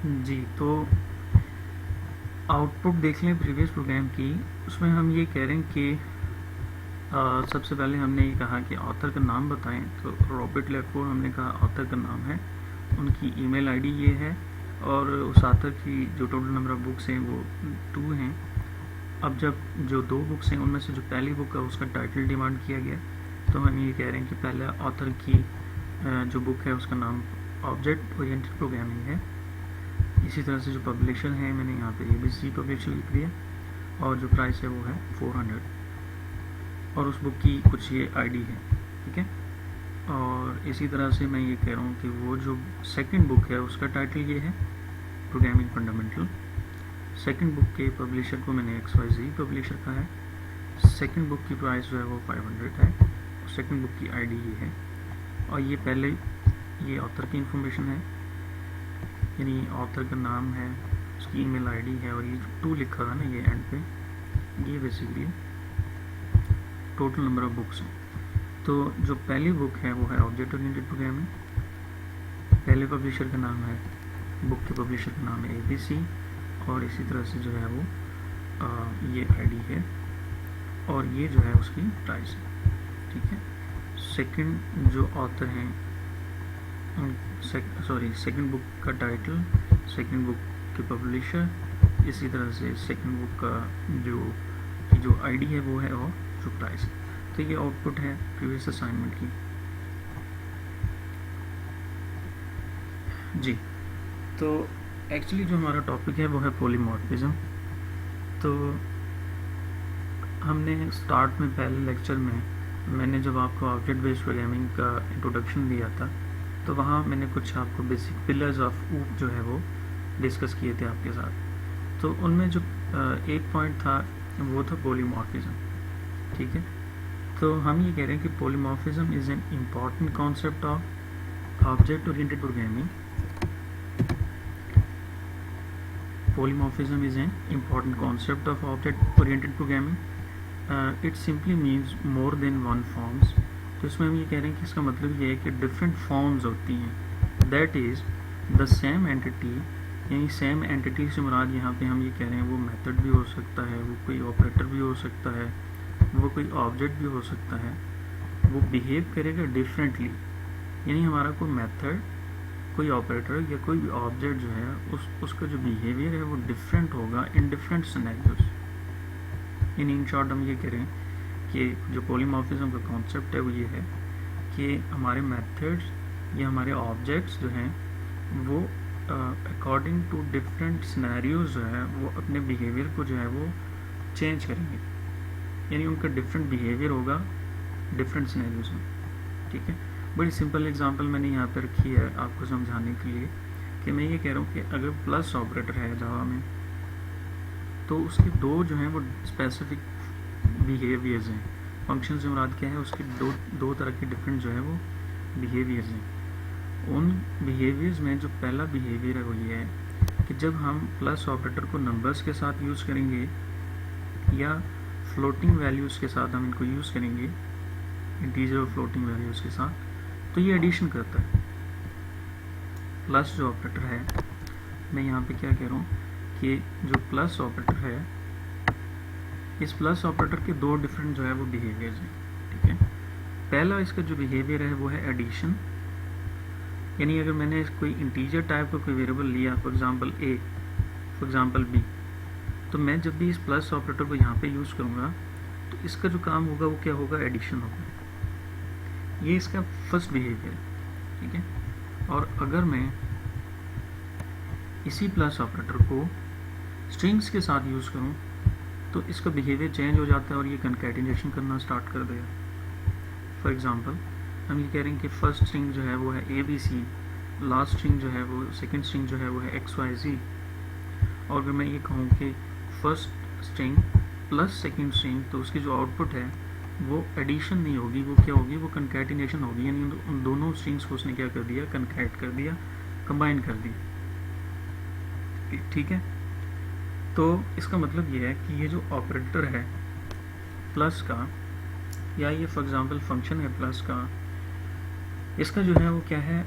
जी, तो आउटपुट देख लें प्रीवियस प्रोग्राम की। उसमें हम ये कह रहे हैं कि सबसे पहले हमने ये कहा कि ऑथर का नाम बताएं, तो रॉबर्ट लेफोर हमने कहा ऑथर का नाम है, उनकी ईमेल आईडी ये है, और उस ऑथर की जो टोटल नंबर ऑफ बुक्स हैं वो 2 हैं। अब जब जो 2 बुक्स हैं उनमें से जो पहली बुक है उसका टाइटल डिमांड किया गया, तो हम ये कह रहे हैं कि पहले ऑथर की जो बुक है उसका नाम ऑब्जेक्ट ओरिएंटेड प्रोग्रामिंग है। इसी तरह से जो पब्लिशर है मैंने यहाँ पे ABC पब्लिशर लिख दिया, और जो प्राइस है वो है 400, और उस बुक की कुछ ये आईडी है, ठीक है। और इसी तरह से मैं ये कह रहा हूँ कि वो जो सेकंड बुक है उसका टाइटल ये है प्रोग्रामिंग फंडामेंटल। सेकंड बुक के पब्लिशर को मैंने XYZ पब्लिशर का है। सेकंड बुक की प्राइस जो है वो 500 है, और सेकंड बुक की आईडी ये है। और ये पहले ये ऑथर की इंफॉर्मेशन है, यानी ऑथर का नाम है, उसकी ईमेल आईडी है, और ये जो 2 लिखा था ना ये एंड पे, ये basically total number of books हैं। तो जो पहली बुक है वो है ऑब्जेक्ट ओरिएंटेड प्रोग्रामिंग, पहले पब्लिशर का नाम है, बुक के पब्लिशर का नाम है ABC, और इसी तरह से जो है वो ये आईडी है, और ये जो है उसकी प्राइस है, ठीक है। सेकंड जो ऑथर हैं, सेकंड बुक का टाइटल, सेकंड बुक के पब्लिशर, इसी तरह से सेकंड बुक का जो आईडी है वो है, और जो प्राइस है। तो ये आउटपुट है प्रीवियस असाइनमेंट की। जी, तो एक्चुअली जो हमारा टॉपिक है वो है पॉलीमॉर्फिज्म। तो हमने स्टार्ट में पहले लेक्चर में मैंने जब आपको ऑब्जेक्ट बेस्ड प्रोग्रामिंग का इंट्रोडक्शन दिया था, तो वहाँ मैंने कुछ आपको बेसिक पिलर्स ऑफ ऊप जो है वो डिस्कस किए थे आपके साथ। तो उनमें जो एक पॉइंट था वो था पॉलीमॉर्फिज्म, ठीक है। तो हम ये कह रहे हैं कि polymorphism is an important concept of object oriented programming. Polymorphism is an important concept of object-oriented programming. It simply means more than one forms. तो इसमें हम ये कह रहे हैं कि इसका मतलब ये है कि डिफरेंट फॉर्म्स होती हैं, that is the same entity, यानी सेम एंटिटी से मुराद यहाँ पे हम ये कह रहे हैं वो मेथड भी हो सकता है, वो कोई ऑपरेटर भी हो सकता है, वो कोई ऑब्जेक्ट भी हो सकता है, वो बिहेव करेगा डिफरेंटली। यानी हमारा कोई मेथड, कोई ऑपरेटर या कोई भी ऑब्जेक्ट जो है उसका जो बिहेवियर है वो डिफरेंट होगा in different scenarios. In short हम ये करें कि जो पॉलीमॉर्फिज्म का कॉन्सेप्ट है वो ये है कि हमारे मेथड्स या हमारे ऑब्जेक्ट्स जो हैं वो अकॉर्डिंग टू डिफरेंट सिनेरियोज जो है वो अपने बिहेवियर को जो है वो चेंज करेंगे, यानी उनका डिफरेंट बिहेवियर होगा डिफरेंट सिनेरियोज में, ठीक है। बड़ी सिंपल एग्जांपल मैंने यहाँ पर रखी है आपको समझाने के लिए कि मैं ये कह रहा हूँ कि अगर प्लस ऑपरेटर है जावा में, तो उसके दो जो हैं वो स्पेसिफिक बिहेवियर्स हैं। फंक्शन से मुराद क्या है, उसके दो तरह के डिफरेंट जो है वो बिहेवियर्स हैं। उन बिहेवियर्स में जो पहला बिहेवियर है वो ये है कि जब हम प्लस ऑपरेटर को नंबर्स के साथ यूज़ करेंगे या फ्लोटिंग वैल्यूज़ के साथ हम इनको यूज़ करेंगे, इंटीजर और फ्लोटिंग वैल्यूज़ के साथ, तो ये एडिशन करता है। प्लस जो ऑपरेटर है, मैं यहाँ पे क्या कह रहा हूँ कि जो प्लस ऑपरेटर है, इस प्लस ऑपरेटर के दो डिफरेंट जो है वो बिहेवियर्स हैं, ठीक है। पहला इसका जो बिहेवियर है वो है एडिशन, यानी अगर मैंने कोई इंटीजर टाइप का कोई वेरिएबल लिया, for example A, for example B, तो मैं जब भी इस प्लस ऑपरेटर को यहाँ पे यूज़ करूँगा तो इसका जो काम होगा वो क्या होगा, एडिशन होगा। ये इसका फर्स्ट बिहेवियर, ठीक है। और अगर मैं इसी प्लस ऑपरेटर को स्ट्रिंग्स के साथ यूज़ करूं तो इसका बिहेवियर चेंज हो जाता है और ये कंकैटिनेशन करना स्टार्ट कर देगा। फॉर एग्जांपल हम ये कह रहे हैं कि फर्स्ट स्ट्रिंग जो है वो है ABC, लास्ट स्ट्रिंग जो है वो, सेकंड स्ट्रिंग जो है वो है XYZ। और अगर मैं ये कहूँ कि first string plus second string, तो उसकी जो आउटपुट है वो एडिशन नहीं होगी, वो क्या होगी, वो कंकैटिनेशन होगी, यानी उन दोनों स्ट्रिंग्स को उसने क्या कर दिया, कंकैट कर दिया, कंबाइन कर दी, ठीक है। तो इसका मतलब ये है कि ये जो ऑपरेटर है प्लस का, या ये फॉर एग्जांपल फंक्शन है प्लस का, इसका जो है वो क्या है,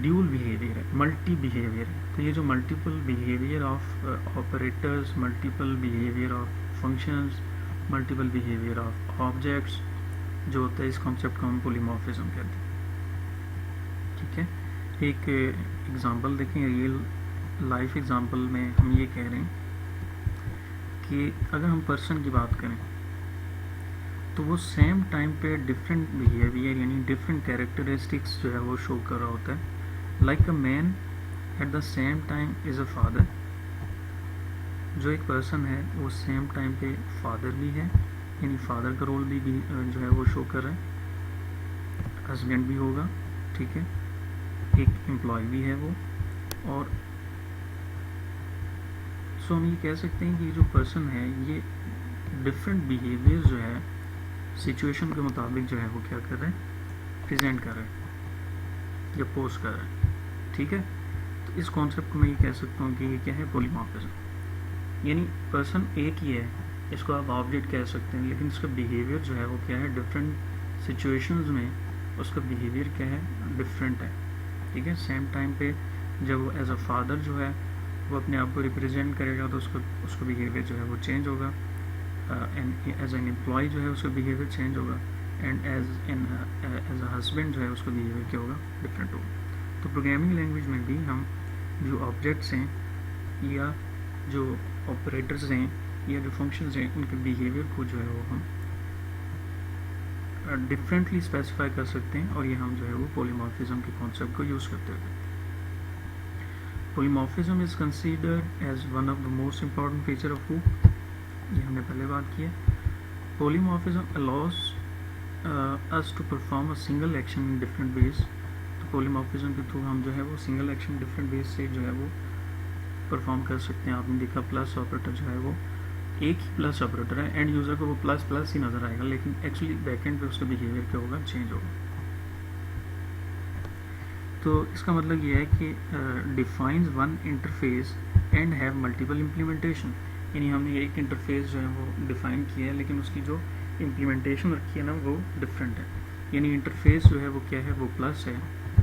ड्यूल बिहेवियर है, मल्टी बिहेवियर है। तो ये जो multiple behaviour of operators, multiple behaviour of functions, multiple behaviour of objects जो होता है, इस कॉन्सेप्ट को हम पॉलीमॉर्फिज्म कहते हैं। ठीक है, एक एग्जांपल देखें, रियल लाइफ एग्जांपल में हम ये कह रहे हैं कि अगर हम पर्सन की बात करें तो वो सेम टाइम पे डिफरेंट बिहेवियर यानी डिफरेंट कैरेक्टरिस्टिक्स जो है वो शो कर रहा होता है। Like a man at the same time is a father, जो एक पर्सन है वो सेम टाइम पे फादर भी है, यानी फादर का रोल भी जो है वो शो कर रहा है, हस्बैंड भी होगा, ठीक है, एक एम्प्लॉय भी है वो। और सो हम ये कह सकते हैं कि जो पर्सन है ये डिफरेंट बिहेवियर जो है सिचुएशन के मुताबिक जो है वो क्या कर रहे हैं, प्रेजेंट कर रहे हैं या पोस्ट कर रहे हैं। ठीक है, तो इस कॉन्सेप्ट को मैं ये कह सकता हूँ कि ये क्या है, पॉलीमॉर्फिज्म। यानी पर्सन एक ही है, इसको आप ऑब्जेक्ट कह सकते हैं, लेकिन इसका बिहेवियर जो है वो क्या है, डिफरेंट सिचुएशंस में उसका बिहेवियर क्या है, डिफरेंट है। ठीक है, सेम टाइम पे जब वो एज अ फादर जो है वो अपने आप को रिप्रेजेंट करेगा तो उसका बिहेवियर जो है वो चेंज होगा, एंड एज एन एम्प्लॉय जो है उसका बिहेवियर चेंज होगा, एंड एज अ हस्बैंड जो है उसका बिहेवियर क्या होगा, डिफरेंट होगा। तो प्रोग्रामिंग लैंग्वेज में भी हम जो ऑब्जेक्ट्स हैं या जो ऑपरेटर्स हैं या जो फंक्शंस हैं उनके बिहेवियर को जो है वो हम डिफरेंटली स्पेसिफाई कर सकते हैं, और ये हम जो है वो पॉलीमॉर्फिज्म के कॉन्सेप्ट को यूज़ करते हुए। Polymorphism is considered as one of the most important feature of OOP, ये हमने पहले बात की है। Polymorphism allows us to perform a single action in different ways. तो पॉलीमॉर्फिज्म के थ्रू हम जो है वो सिंगल एक्शन डिफरेंट वेज से जो है वो परफॉर्म कर सकते हैं। आपने देखा प्लस ऑपरेटर जो है वो एक ही प्लस ऑपरेटर है, एंड यूज़र को वो प्लस प्लस ही नज़र आएगा, लेकिन एक्चुअली बैकएंड पे उसका बिहेवियर क्या होगा, चेंज होगा। तो इसका मतलब ये है कि defines one interface and have multiple implementation, यानी हमने एक इंटरफेस जो है वो डिफाइन किया है, लेकिन उसकी जो इम्प्लीमेंटेशन रखी है ना वो डिफरेंट है। यानी इंटरफेस जो है वो क्या है, वो प्लस है,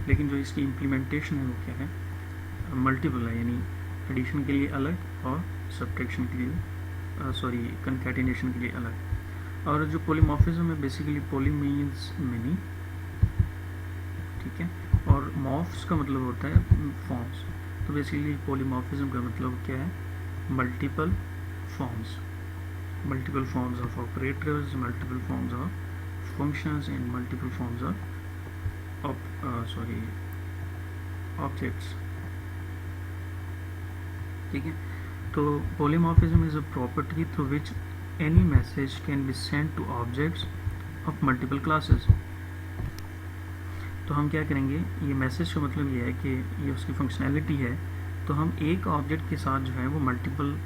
लेकिन जो इसकी इम्प्लीमेंटेशन है वो क्या है, मल्टीपल है, यानी एडिशन के लिए अलग और सब्ट्रैक्शन के लिए कंकैटिनेशन के लिए अलग। और जो पॉलीमॉर्फिज्म है बेसिकली पॉली मीन्स मेनी, ठीक है, और मॉर्फ्स का मतलब होता है फॉर्म्स। तो बेसिकली पॉलीमॉर्फिज्म का मतलब क्या है, multiple forms of operators, multiple forms of functions and multiple forms of objects. ठीक है, तो polymorphism is a property through which any message can be send two objects of multiple classes. तो हम क्या करेंगे, ये मैसेज का मतलब ये है कि ये उसकी फंक्शनैलिटी है, तो हम एक ऑब्जेक्ट के साथ जो है वो मल्टीपल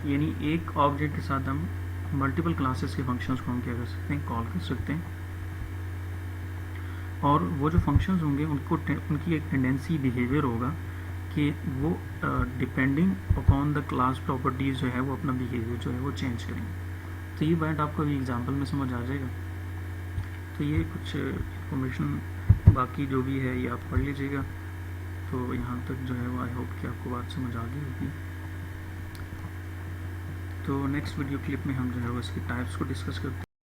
यानी एक ऑब्जेक्ट के साथ हम मल्टीपल क्लासेस के फंक्शंस को हम क्या कर सकते हैं, कॉल कर सकते हैं। और वो जो फंक्शंस होंगे उनकी एक टेंडेंसी बिहेवियर होगा कि वो depending upon the class properties जो है वो अपना बिहेवियर जो है वो चेंज करेंगे। तो ये पॉइंट आपको अभी एग्जांपल में समझ आ जाएगा। तो ये कुछ इंफॉर्मेशन बाकी जो भी है ये आप पढ़ लीजिएगा। तो यहाँ तक जो है वो आई होप कि आपको बात समझ आ गई होगी। तो नेक्स्ट वीडियो क्लिप में हम जो है वो इसकी टाइप्स को डिस्कस करते हैं।